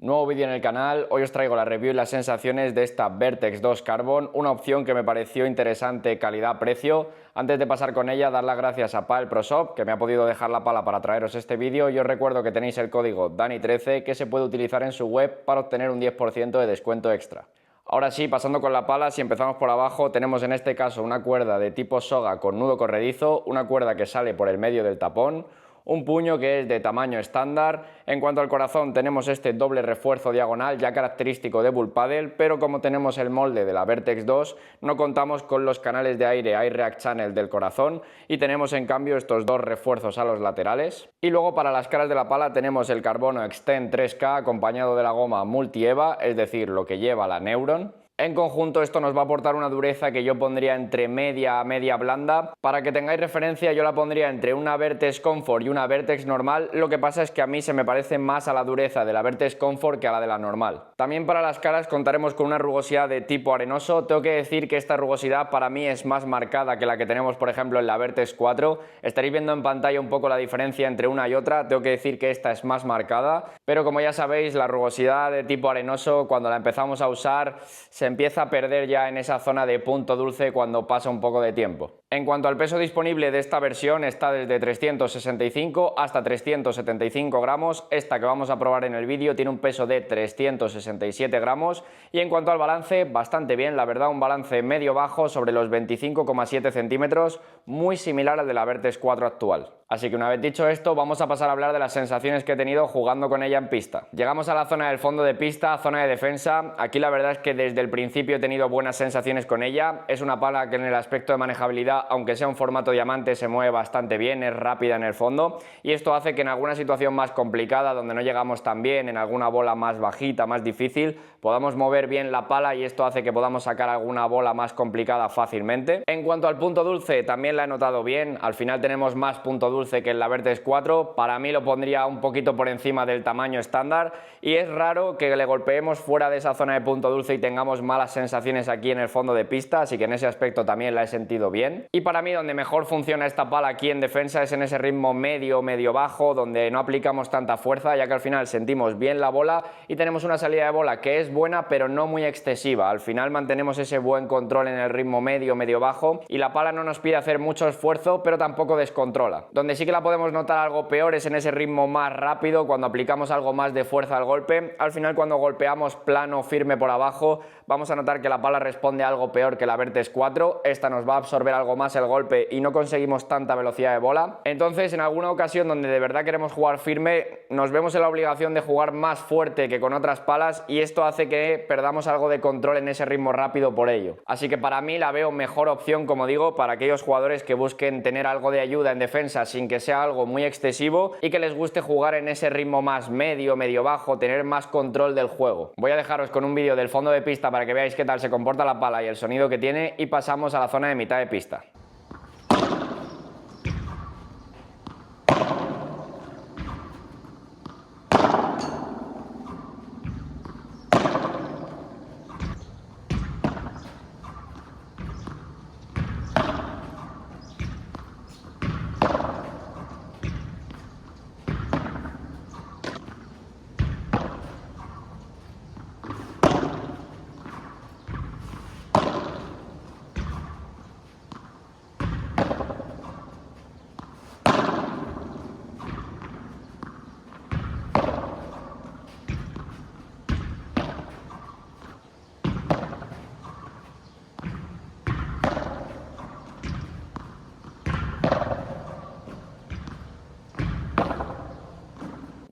Nuevo vídeo en el canal. Hoy os traigo la review y las sensaciones de esta Vertex 2 Carbon, una opción que me pareció interesante calidad-precio. Antes de pasar con ella, dar las gracias a Paddle Pro Shop, que me ha podido dejar la pala para traeros este vídeo, y os recuerdo que tenéis el código DANI13 que se puede utilizar en su web para obtener un 10% de descuento extra. Ahora sí, pasando con la pala, si empezamos por abajo, tenemos en este caso una cuerda de tipo soga con nudo corredizo, una cuerda que sale por el medio del tapón, un puño que es de tamaño estándar. En cuanto al corazón, tenemos este doble refuerzo diagonal ya característico de Bull Paddle, pero como tenemos el molde de la Vertex 2 no contamos con los canales de aire Airreact Channel del corazón y tenemos en cambio estos dos refuerzos a los laterales. Y luego para las caras de la pala tenemos el Carbono Extend 3K acompañado de la goma Multi Eva, es decir, lo que lleva la Neuron. En conjunto esto nos va a aportar una dureza que yo pondría entre media a media blanda. Para que tengáis referencia, yo la pondría entre una Vertex Comfort y una Vertex normal. Lo que pasa es que a mí se me parece más a la dureza de la Vertex Comfort que a la de la normal. También para las caras contaremos con una rugosidad de tipo arenoso. Tengo que decir que esta rugosidad para mí es más marcada que la que tenemos por ejemplo en la Vertex 4. Estaréis viendo en pantalla un poco la diferencia entre una y otra. Tengo que decir que esta es más marcada, pero como ya sabéis, la rugosidad de tipo arenoso cuando la empezamos a usar se empieza a perder ya en esa zona de punto dulce cuando pasa un poco de tiempo. En cuanto al peso disponible de esta versión, está desde 365 hasta 375 gramos. Esta que vamos a probar en el vídeo tiene un peso de 367 gramos. Y en cuanto al balance, bastante bien, la verdad, un balance medio-bajo sobre los 25,7 centímetros, muy similar al de la Vertex 4 actual. Así que una vez dicho esto, vamos a pasar a hablar de las sensaciones que he tenido jugando con ella en pista. Llegamos a la zona del fondo de pista, zona de defensa. Aquí la verdad es que desde el principio he tenido buenas sensaciones con ella. Es una pala que en el aspecto de manejabilidad, aunque sea un formato diamante, se mueve bastante bien, es rápida en el fondo. Y esto hace que en alguna situación más complicada, donde no llegamos tan bien, en alguna bola más bajita, más difícil, podamos mover bien la pala y esto hace que podamos sacar alguna bola más complicada fácilmente. En cuanto al punto dulce, también la he notado bien. Al final tenemos más punto dulce que en la Vertex 4, para mí lo pondría un poquito por encima del tamaño estándar y es raro que le golpeemos fuera de esa zona de punto dulce y tengamos malas sensaciones aquí en el fondo de pista, así que en ese aspecto también la he sentido bien. Y para mí donde mejor funciona esta pala aquí en defensa es en ese ritmo medio bajo, donde no aplicamos tanta fuerza, ya que al final sentimos bien la bola y tenemos una salida de bola que es buena pero no muy excesiva. Al final mantenemos ese buen control en el ritmo medio bajo y la pala no nos pide hacer mucho esfuerzo pero tampoco descontrola. Donde sí que la podemos notar algo peor es en ese ritmo más rápido, cuando aplicamos algo más de fuerza al golpe. Al final cuando golpeamos plano firme por abajo vamos a notar que la pala responde algo peor que la Vertex 4. Esta nos va a absorber algo más el golpe y no conseguimos tanta velocidad de bola. Entonces en alguna ocasión donde de verdad queremos jugar firme nos vemos en la obligación de jugar más fuerte que con otras palas y esto hace que perdamos algo de control en ese ritmo rápido por ello. Así que para mí la veo mejor opción, como digo, para aquellos jugadores que busquen tener algo de ayuda en defensa sin que sea algo muy excesivo y que les guste jugar en ese ritmo más medio bajo, tener más control del juego. Voy a dejaros con un vídeo del fondo de pista para que veáis qué tal se comporta la pala y el sonido que tiene y pasamos a la zona de mitad de pista.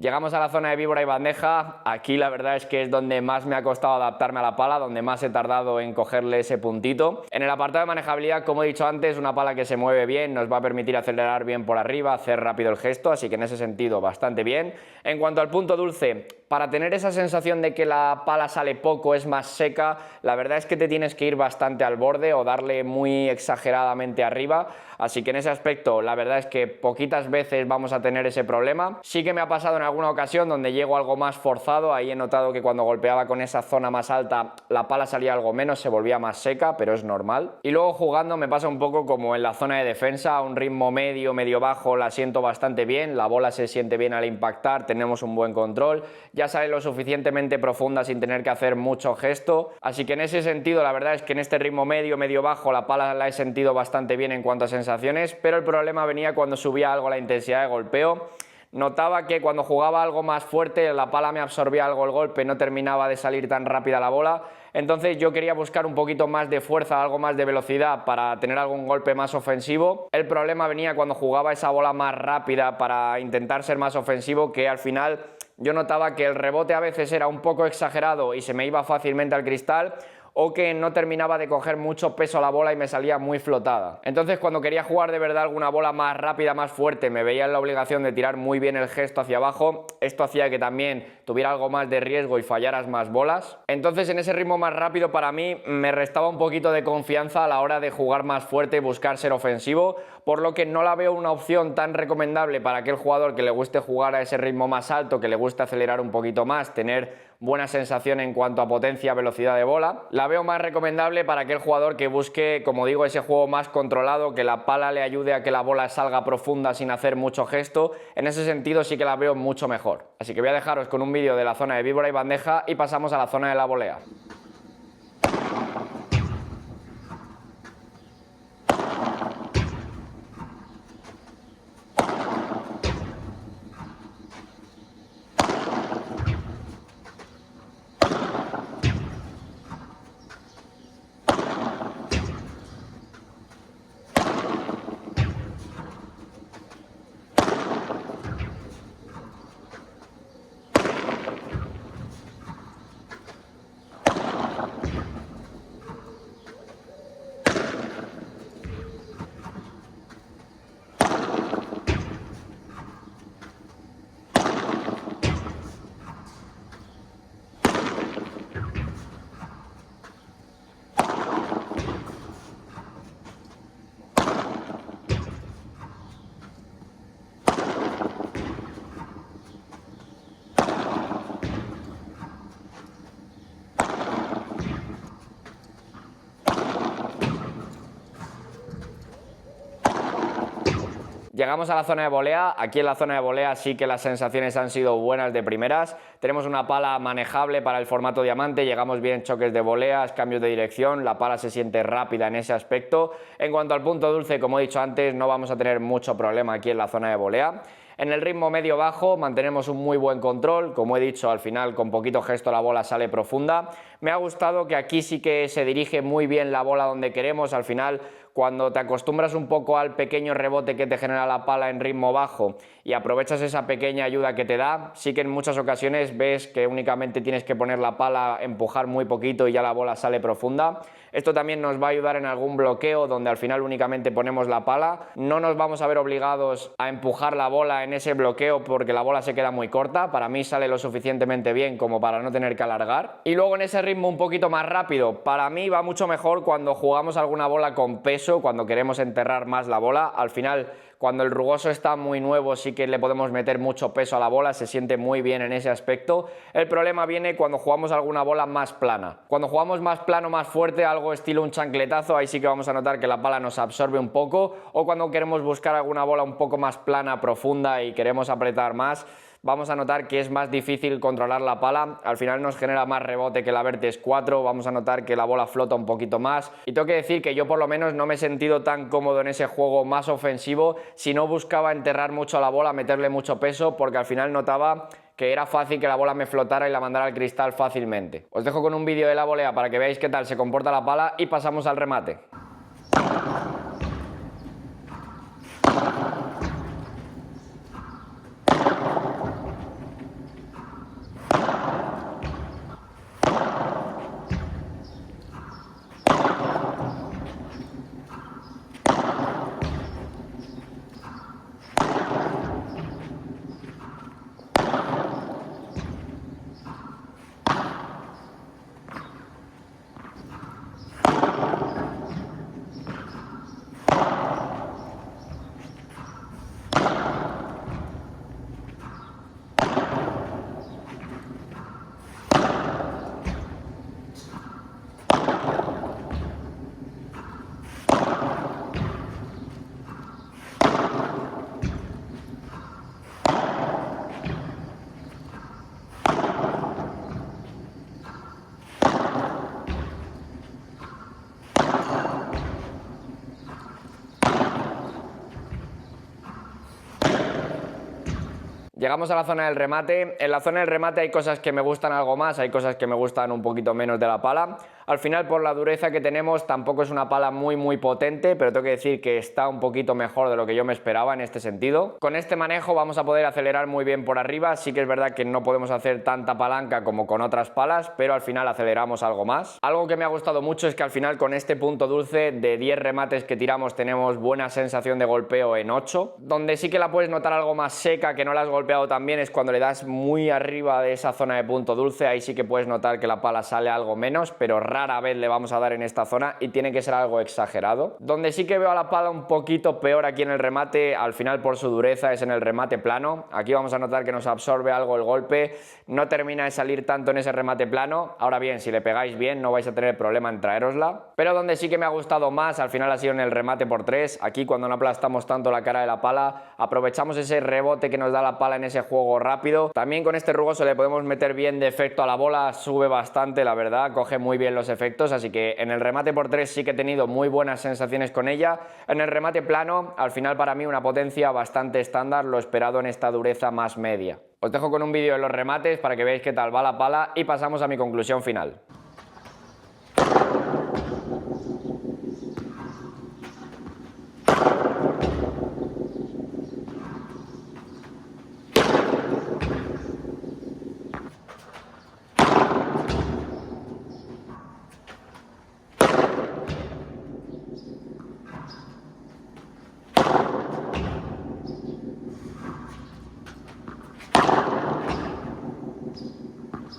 Llegamos a la zona de víbora y bandeja. Aquí la verdad es que es donde más me ha costado adaptarme a la pala, donde más he tardado en cogerle ese puntito. En el apartado de manejabilidad, como he dicho antes, una pala que se mueve bien, nos va a permitir acelerar bien por arriba, hacer rápido el gesto, así que en ese sentido bastante bien. En cuanto al punto dulce, para tener esa sensación de que la pala sale poco, es más seca, la verdad es que te tienes que ir bastante al borde o darle muy exageradamente arriba, así que en ese aspecto la verdad es que poquitas veces vamos a tener ese problema. Sí que me ha pasado en alguna ocasión donde llego algo más forzado, ahí he notado que cuando golpeaba con esa zona más alta la pala salía algo menos, se volvía más seca, pero es normal. Y luego jugando me pasa un poco como en la zona de defensa, a un ritmo medio bajo la siento bastante bien, la bola se siente bien al impactar, tenemos un buen control. ya sale lo suficientemente profunda sin tener que hacer mucho gesto. Así que en ese sentido la verdad es que en este ritmo medio, medio bajo la pala la he sentido bastante bien en cuanto a sensaciones, pero el problema venía cuando subía algo la intensidad de golpeo. Notaba que cuando jugaba algo más fuerte la pala me absorbía algo el golpe, no terminaba de salir tan rápida la bola. Entonces yo quería buscar un poquito más de fuerza, algo más de velocidad para tener algún golpe más ofensivo. El problema venía cuando jugaba esa bola más rápida para intentar ser más ofensivo, que al final yo notaba que el rebote a veces era un poco exagerado y se me iba fácilmente al cristal, o que no terminaba de coger mucho peso a la bola y me salía muy flotada. Entonces cuando quería jugar de verdad alguna bola más rápida, más fuerte, me veía en la obligación de tirar muy bien el gesto hacia abajo. Esto hacía que también tuviera algo más de riesgo y fallaras más bolas. Entonces en ese ritmo más rápido para mí me restaba un poquito de confianza a la hora de jugar más fuerte y buscar ser ofensivo, por lo que no la veo una opción tan recomendable para aquel jugador que le guste jugar a ese ritmo más alto, que le guste acelerar un poquito más, tener buena sensación en cuanto a potencia, velocidad de bola. La veo más recomendable para aquel jugador que busque, como digo, ese juego más controlado, que la pala le ayude a que la bola salga profunda sin hacer mucho gesto. En ese sentido sí que la veo mucho mejor. Así que voy a dejaros con un vídeo de la zona de víbora y bandeja y pasamos a la zona de la volea. Llegamos a la zona de volea. Aquí en la zona de volea sí que las sensaciones han sido buenas de primeras. Tenemos una pala manejable para el formato diamante, llegamos bien choques de voleas, cambios de dirección, la pala se siente rápida en ese aspecto. En cuanto al punto dulce, como he dicho antes, no vamos a tener mucho problema aquí en la zona de volea. En el ritmo medio-bajo mantenemos un muy buen control, como he dicho, al final con poquito gesto la bola sale profunda. Me ha gustado que aquí sí que se dirige muy bien la bola donde queremos. Al final, cuando te acostumbras un poco al pequeño rebote que te genera la pala en ritmo bajo y aprovechas esa pequeña ayuda que te da, sí que en muchas ocasiones ves que únicamente tienes que poner la pala, empujar muy poquito y ya la bola sale profunda. Esto también nos va a ayudar en algún bloqueo donde al final únicamente ponemos la pala. No nos vamos a ver obligados a empujar la bola en ese bloqueo porque la bola se queda muy corta. Para mí sale lo suficientemente bien como para no tener que alargar. Y luego en ese ritmo un poquito más rápido, para mí va mucho mejor cuando jugamos alguna bola con peso, cuando queremos enterrar más la bola. Al final, cuando el rugoso está muy nuevo sí que le podemos meter mucho peso a la bola, se siente muy bien en ese aspecto. El problema viene cuando jugamos alguna bola más plana. Cuando jugamos más plano, más fuerte, algo estilo un chancletazo, ahí sí que vamos a notar que la pala nos absorbe un poco, o cuando queremos buscar alguna bola un poco más plana, profunda y queremos apretar más, vamos a notar que es más difícil controlar la pala. Al final nos genera más rebote que la Vertex 4, vamos a notar que la bola flota un poquito más. Y tengo que decir que yo por lo menos no me he sentido tan cómodo en ese juego más ofensivo si no buscaba enterrar mucho la bola, meterle mucho peso, porque al final notaba que era fácil que la bola me flotara y la mandara al cristal fácilmente. Os dejo con un vídeo de la volea para que veáis qué tal se comporta la pala y pasamos al remate. Llegamos a la zona del remate. En la zona del remate hay cosas que me gustan algo más, hay cosas que me gustan un poquito menos de la pala. Al final, por la dureza que tenemos, tampoco es una pala muy potente, pero tengo que decir que está un poquito mejor de lo que yo me esperaba en este sentido. Con este manejo vamos a poder acelerar muy bien por arriba. Sí que es verdad que no podemos hacer tanta palanca como con otras palas, pero al final aceleramos algo más. Algo que me ha gustado mucho es que al final con este punto dulce de 10 remates que tiramos tenemos buena sensación de golpeo en 8. Donde sí que la puedes notar algo más seca, que no la has golpeado también, es cuando le das muy arriba de esa zona de punto dulce. Ahí sí que puedes notar que la pala sale algo menos, pero rara vez le vamos a dar en esta zona y tiene que ser algo exagerado. Donde sí que veo a la pala un poquito peor aquí en el remate, al final por su dureza, es en el remate plano. Aquí vamos a notar que nos absorbe algo el golpe, no termina de salir tanto en ese remate plano. Ahora bien, si le pegáis bien no vais a tener problema en traerosla, pero donde sí que me ha gustado más al final ha sido en el remate por 3. Aquí cuando no aplastamos tanto la cara de la pala, aprovechamos ese rebote que nos da la pala en ese juego rápido. También con este rugoso le podemos meter bien de efecto a la bola, sube bastante, la verdad, coge muy bien los efectos, así que en el remate por 3 sí que he tenido muy buenas sensaciones con ella. En el remate plano, al final para mí una potencia bastante estándar, lo esperado en esta dureza más media. Os dejo con un vídeo de los remates para que veáis qué tal va la pala y pasamos a mi conclusión final.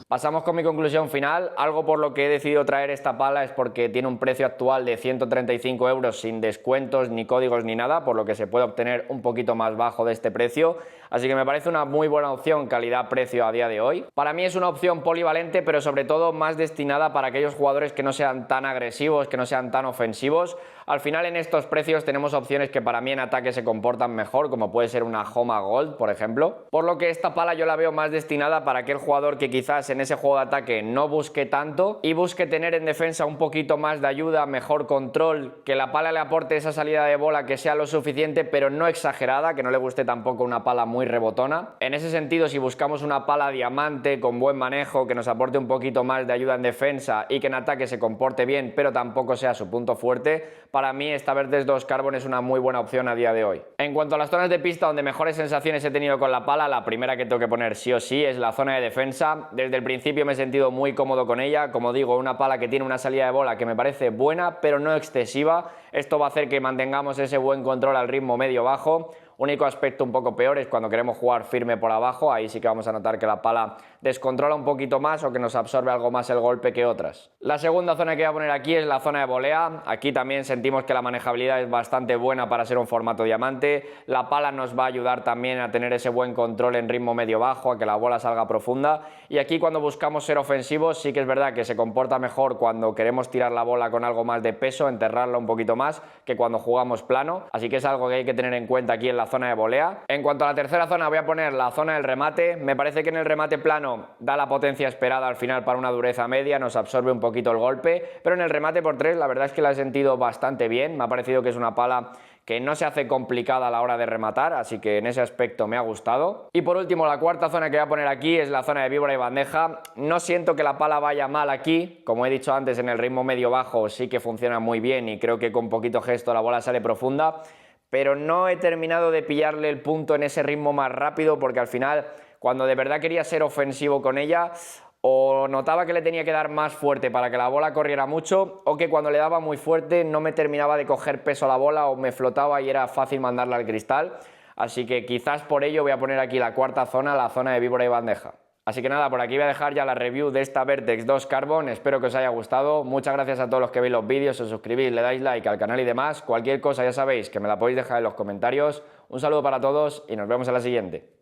Pasamos con mi conclusión final. Algo por lo que he decidido traer esta pala es porque tiene un precio actual de 135 € sin descuentos ni códigos ni nada, por lo que se puede obtener un poquito más bajo de este precio. Así que me parece una muy buena opción calidad-precio a día de hoy. Para mí es una opción polivalente, pero sobre todo más destinada para aquellos jugadores que no sean tan agresivos, que no sean tan ofensivos. Al final en estos precios tenemos opciones que para mí en ataque se comportan mejor, como puede ser una Homa Gold, por ejemplo. Por lo que esta pala yo la veo más destinada para aquel jugador que quizás en ese juego de ataque no busque tanto y busque tener en defensa un poquito más de ayuda, mejor control, que la pala le aporte esa salida de bola que sea lo suficiente, pero no exagerada, que no le guste tampoco una pala muy rebotona. En ese sentido, si buscamos una pala diamante con buen manejo, que nos aporte un poquito más de ayuda en defensa y que en ataque se comporte bien, pero tampoco sea su punto fuerte, para mí esta Vertex 2 Carbon es una muy buena opción a día de hoy. En cuanto a las zonas de pista donde mejores sensaciones he tenido con la pala, la primera que tengo que poner sí o sí es la zona de defensa. Desde el principio me he sentido muy cómodo con ella. Como digo, una pala que tiene una salida de bola que me parece buena, pero no excesiva. Esto va a hacer que mantengamos ese buen control al ritmo medio-bajo. Único aspecto un poco peor es cuando queremos jugar firme por abajo, ahí sí que vamos a notar que la pala descontrola un poquito más o que nos absorbe algo más el golpe que otras. La segunda zona que voy a poner aquí es la zona de volea. Aquí también sentimos que la manejabilidad es bastante buena para ser un formato diamante. La pala nos va a ayudar también a tener ese buen control en ritmo medio-bajo, a que la bola salga profunda. Y aquí cuando buscamos ser ofensivos sí que es verdad que se comporta mejor cuando queremos tirar la bola con algo más de peso, enterrarla un poquito más, que cuando jugamos plano. Así que es algo que hay que tener en cuenta aquí en la zona de volea. En cuanto a la tercera zona voy a poner la zona del remate. Me parece que en el remate plano da la potencia esperada al final para una dureza media, nos absorbe un poquito el golpe, pero en el remate por 3 la verdad es que la he sentido bastante bien. Me ha parecido que es una pala que no se hace complicada a la hora de rematar, así que en ese aspecto me ha gustado. Y por último, la cuarta zona que voy a poner aquí es la zona de víbora y bandeja. No siento que la pala vaya mal aquí, como he dicho antes, en el ritmo medio-bajo sí que funciona muy bien y creo que con poquito gesto la bola sale profunda, pero no he terminado de pillarle el punto en ese ritmo más rápido, porque al final cuando de verdad quería ser ofensivo con ella, o notaba que le tenía que dar más fuerte para que la bola corriera mucho, o que cuando le daba muy fuerte no me terminaba de coger peso a la bola o me flotaba y era fácil mandarla al cristal. Así que quizás por ello voy a poner aquí la cuarta zona, la zona de víbora y bandeja. Así que nada, por aquí voy a dejar ya la review de esta Vertex 2 Carbon, espero que os haya gustado. Muchas gracias a todos los que veis los vídeos, os suscribís, le dais like al canal y demás. Cualquier cosa ya sabéis que me la podéis dejar en los comentarios. Un saludo para todos y nos vemos en la siguiente.